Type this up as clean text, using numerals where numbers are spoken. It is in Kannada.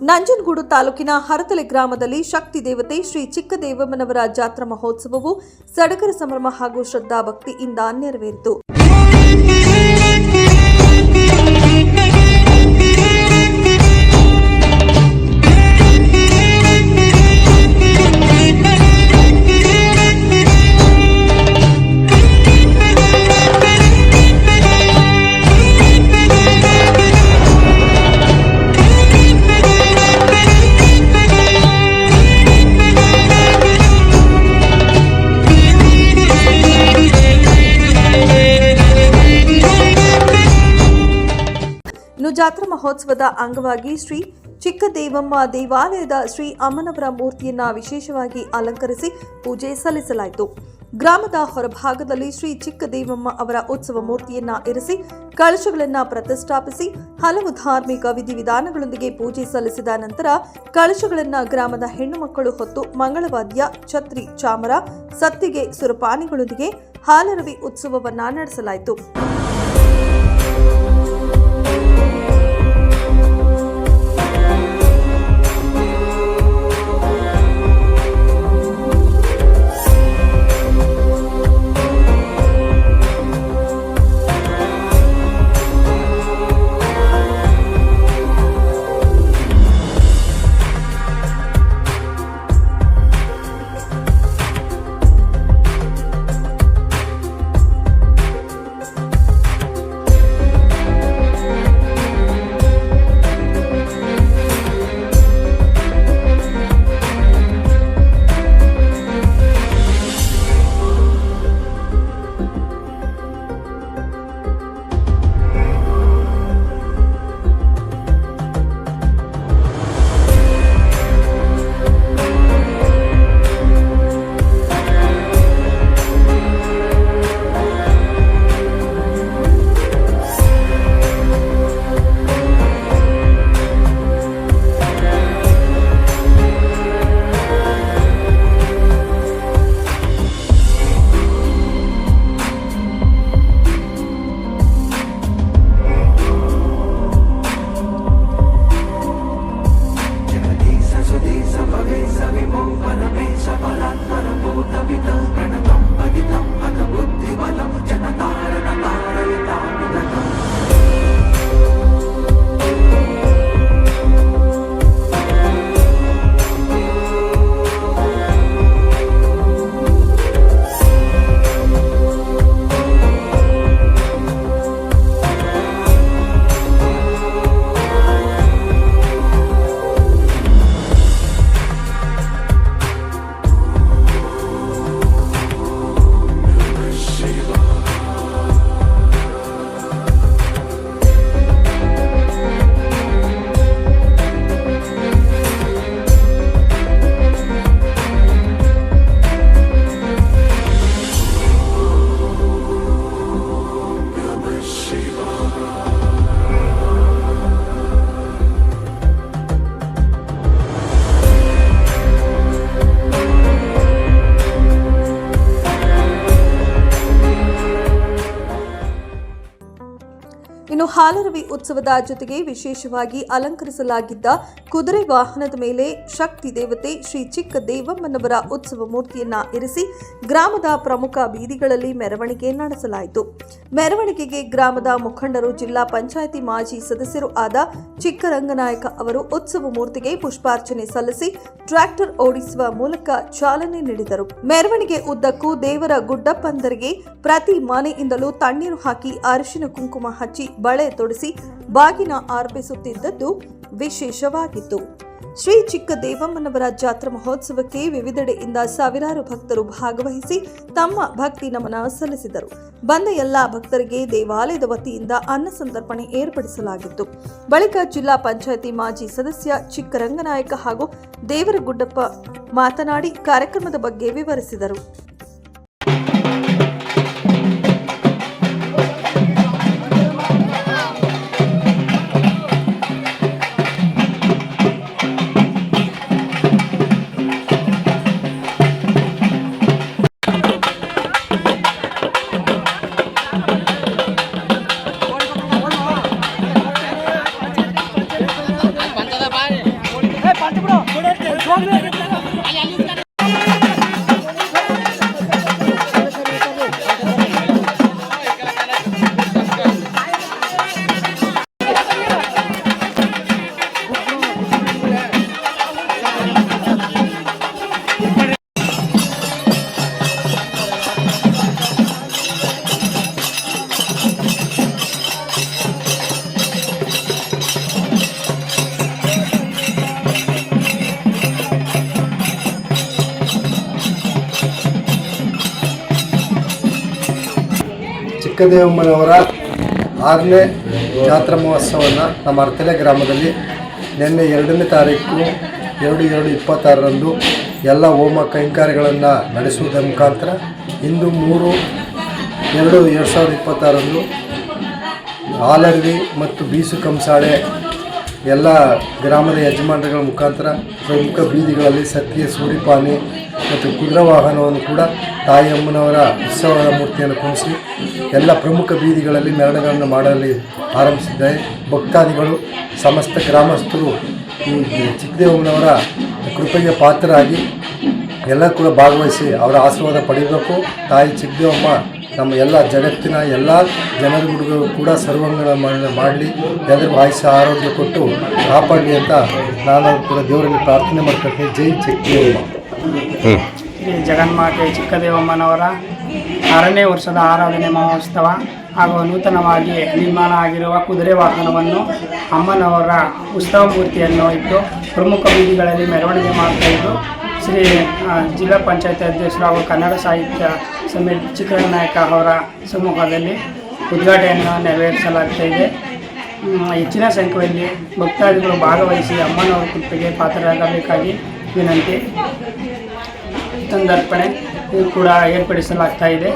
ನಂಜನಗೂಡು ತಾಲೂಕಿನ ಹರತಲೆ ಗ್ರಾಮದಲ್ಲಿ ಶಕ್ತಿ ದೇವತೆ ಶ್ರೀ ಚಿಕ್ಕದೇವಮ್ಮನವರ ಜಾತ್ರಾ ಮಹೋತ್ಸವವು ಸಡಗರ ಸಂಭ್ರಮ ಹಾಗೂ ಶ್ರದ್ಧಾ ಭಕ್ತಿಯಿಂದ ನೆರವೇರಿತು. ಜಾತ್ರಾ ಮಹೋತ್ಸವದ ಅಂಗವಾಗಿ ಶ್ರೀ ಚಿಕ್ಕದೇವಮ್ಮ ದೇವಾಲಯದ ಶ್ರೀ ಅಮ್ಮನವರ ಮೂರ್ತಿಯನ್ನ ವಿಶೇಷವಾಗಿ ಅಲಂಕರಿಸಿ ಪೂಜೆ ಸಲ್ಲಿಸಲಾಯಿತು. ಗ್ರಾಮದ ಹೊರಭಾಗದಲ್ಲಿ ಶ್ರೀ ಚಿಕ್ಕದೇವಮ್ಮ ಅವರ ಉತ್ಸವ ಮೂರ್ತಿಯನ್ನ ಇರಿಸಿ ಕಳಶಗಳನ್ನು ಪ್ರತಿಷ್ಠಾಪಿಸಿ ಹಲವು ಧಾರ್ಮಿಕ ವಿಧಿವಿಧಾನಗಳೊಂದಿಗೆ ಪೂಜೆ ಸಲ್ಲಿಸಿದ ನಂತರ ಕಳಶಗಳನ್ನು ಗ್ರಾಮದ ಹೆಣ್ಣು ಮಕ್ಕಳು ಹೊತ್ತು ಮಂಗಳವಾದ್ಯ, ಛತ್ರಿ, ಚಾಮರ, ಸತ್ತಿಗೆ, ಸುರಪಾನಿಗಳೊಂದಿಗೆ ಹಾಲರವಿ ಉತ್ಸವವನ್ನ ನಡೆಸಲಾಯಿತು. ಇನ್ನು ಹಾಲರವಿ ಉತ್ಸವದ ಜೊತೆಗೆ ವಿಶೇಷವಾಗಿ ಅಲಂಕರಿಸಲಾಗಿದ್ದ ಕುದುರೆ ವಾಹನದ ಮೇಲೆ ಶಕ್ತಿ ದೇವತೆ ಶ್ರೀ ಚಿಕ್ಕದೇವಮ್ಮನವರ ಉತ್ಸವ ಮೂರ್ತಿಯನ್ನ ಇರಿಸಿ ಗ್ರಾಮದ ಪ್ರಮುಖ ಬೀದಿಗಳಲ್ಲಿ ಮೆರವಣಿಗೆ ನಡೆಸಲಾಯಿತು. ಮೆರವಣಿಗೆಗೆ ಗ್ರಾಮದ ಮುಖಂಡರು, ಜಿಲ್ಲಾ ಪಂಚಾಯಿತಿ ಮಾಜಿ ಸದಸ್ಯರು ಆದ ಚಿಕ್ಕರಂಗನಾಯಕ ಅವರು ಉತ್ಸವ ಮೂರ್ತಿಗೆ ಪುಷ್ಪಾರ್ಚನೆ ಸಲ್ಲಿಸಿ ಟ್ರ್ಯಾಕ್ಟರ್ ಓಡಿಸುವ ಮೂಲಕ ಚಾಲನೆ ನೀಡಿದರು. ಮೆರವಣಿಗೆ ಉದ್ದಕ್ಕೂ ದೇವರ ಗುಡ್ಡಪ್ಪಂದರಿಗೆ ಪ್ರತಿ ಮನೆಯಿಂದಲೂ ತಣ್ಣೀರು ಹಾಕಿ ಅರಿಶಿನ ಕುಂಕುಮ ಹಚ್ಚಿ ಬಳೆ ತೊಡಿಸಿ ಬಾಗಿನ ಅರ್ಪಿಸುತ್ತಿದ್ದದ್ದು ವಿಶೇಷವಾಗಿತ್ತು. ಶ್ರೀ ಚಿಕ್ಕದೇವಮ್ಮನವರ ಜಾತ್ರಾ ಮಹೋತ್ಸವಕ್ಕೆ ವಿವಿಧೆಡೆಯಿಂದ ಸಾವಿರಾರು ಭಕ್ತರು ಭಾಗವಹಿಸಿ ತಮ್ಮ ಭಕ್ತಿ ನಮನ ಸಲ್ಲಿಸಿದರು. ಬಂದ ಎಲ್ಲಾ ಭಕ್ತರಿಗೆ ದೇವಾಲಯದ ವತಿಯಿಂದ ಅನ್ನ ಸಂತರ್ಪಣೆ ಏರ್ಪಡಿಸಲಾಗಿತ್ತು. ಬಳಿಕ ಜಿಲ್ಲಾ ಪಂಚಾಯಿತಿ ಮಾಜಿ ಸದಸ್ಯ ಚಿಕ್ಕರಂಗನಾಯಕ ಹಾಗೂ ದೇವರಗುಡ್ಡಪ್ಪ ಮಾತನಾಡಿ ಕಾರ್ಯಕ್ರಮದ ಬಗ್ಗೆ ವಿವರಿಸಿದರು. ಚಿಕ್ಕದೇವಮ್ಮನವರ 6ನೇ ಜಾತ್ರಾ ಮಹೋತ್ಸವವನ್ನು ನಮ್ಮ ಅರ್ತಲೆ ಗ್ರಾಮದಲ್ಲಿ ನಿನ್ನೆ 2ನೇ ತಾರೀಕು 2/2/26ರಂದು ಎಲ್ಲ ಹೋಮ ಕೈಂಕರ್ಯಗಳನ್ನು ನಡೆಸುವುದರ ಮುಖಾಂತರ ಇಂದು 3/2/2026ರಂದು ಹಾಲರ್ವಿ ಮತ್ತು ಬೀಸು ಕಂಸಾಳೆ ಎಲ್ಲ ಗ್ರಾಮದ ಯಜಮಾನರುಗಳ ಮುಖಾಂತರ ಪ್ರಮುಖ ಬೀದಿಗಳಲ್ಲಿ ಸತ್ಯ ಸೂರಿಪಾನಿ ಮತ್ತು ಕುದುರೆ ವಾಹನವನ್ನು ಕೂಡ ತಾಯಿಯಮ್ಮನವರ ಉತ್ಸವದ ಮೂರ್ತಿಯನ್ನು ಕುಣಿಸಿ ಎಲ್ಲ ಪ್ರಮುಖ ಬೀದಿಗಳಲ್ಲಿ ಮೆರವಣಿಗೆಗಳನ್ನು ಮಾಡಲು ಆರಂಭಿಸಿದ್ದಾರೆ. ಭಕ್ತಾದಿಗಳು ಸಮಸ್ತ ಗ್ರಾಮಸ್ಥರು ಈ ಚಿಕ್ಕದೇವಮ್ಮನವರ ಕೃಪೆಗೆ ಪಾತ್ರರಾಗಿ ಎಲ್ಲ ಕೂಡ ಭಾಗವಹಿಸಿ ಅವರ ಆಶೀರ್ವಾದ ಪಡೆಯಬೇಕು. ತಾಯಿ ಚಿಕ್ಕದೇವಮ್ಮ ನಮ್ಮ ಎಲ್ಲ ಜಗತ್ತಿನ ಎಲ್ಲ ಜನರಿಗೂ ಕೂಡ ಸರ್ವಂಗಣ ಮಾಡಲಿ, ಎಲ್ಲರಿಗೂ ಆಯುಷ್ಯ ಆರೋಗ್ಯ ಕೊಟ್ಟು ಕಾಪಾಡಲಿ ಅಂತ ನಾನು ಕೂಡ ದೇವರಲ್ಲಿ ಪ್ರಾರ್ಥನೆ ಮಾಡ್ಕೊಳ್ತೀನಿ. ಜೈ ಚಿಕ್ಕದೇವಮ್ಮ. ಶ್ರೀ ಜಗನ್ಮಾತೆ ಚಿಕ್ಕದೇವಮ್ಮನವರ 6ನೇ ವರ್ಷದ ಆರಾಧನೆ ಮಹೋತ್ಸವ ಹಾಗೂ ನೂತನವಾಗಿ ನಿರ್ಮಾಣ ಆಗಿರುವ ಕುದುರೆ ವಾಹನವನ್ನು ಅಮ್ಮನವರ ಉತ್ಸವ ಮೂರ್ತಿಯನ್ನು ಇಟ್ಟು ಪ್ರಮುಖ ಬೀದಿಗಳಲ್ಲಿ ಮೆರವಣಿಗೆ ಮಾಡ್ತಾಯಿದ್ದು ಶ್ರೀ ಜಿಲ್ಲಾ ಪಂಚಾಯತ್ ಅಧ್ಯಕ್ಷರು ಹಾಗೂ ಕನ್ನಡ ಸಾಹಿತ್ಯ ಸಮಿತಿ ಚಿಕ್ಕನಾಯಕ ಅವರ ಸಮ್ಮುಖದಲ್ಲಿ ಉದ್ಘಾಟನೆಯನ್ನು ನೆರವೇರಿಸಲಾಗ್ತಾಯಿದೆ. ಹೆಚ್ಚಿನ ಸಂಖ್ಯೆಯಲ್ಲಿ ಭಕ್ತಾದಿಗಳು ಭಾಗವಹಿಸಿ ಅಮ್ಮನವರ ಕೃಪೆಗೆ ಪಾತ್ರರಾಗಬೇಕಾಗಿ ವಿನಂತಿ. ಸಂದರ್ಪಣೆ ಕೂಡ ಏರ್ಪಡಿಸಲಾಗ್ತಾಯಿದೆ.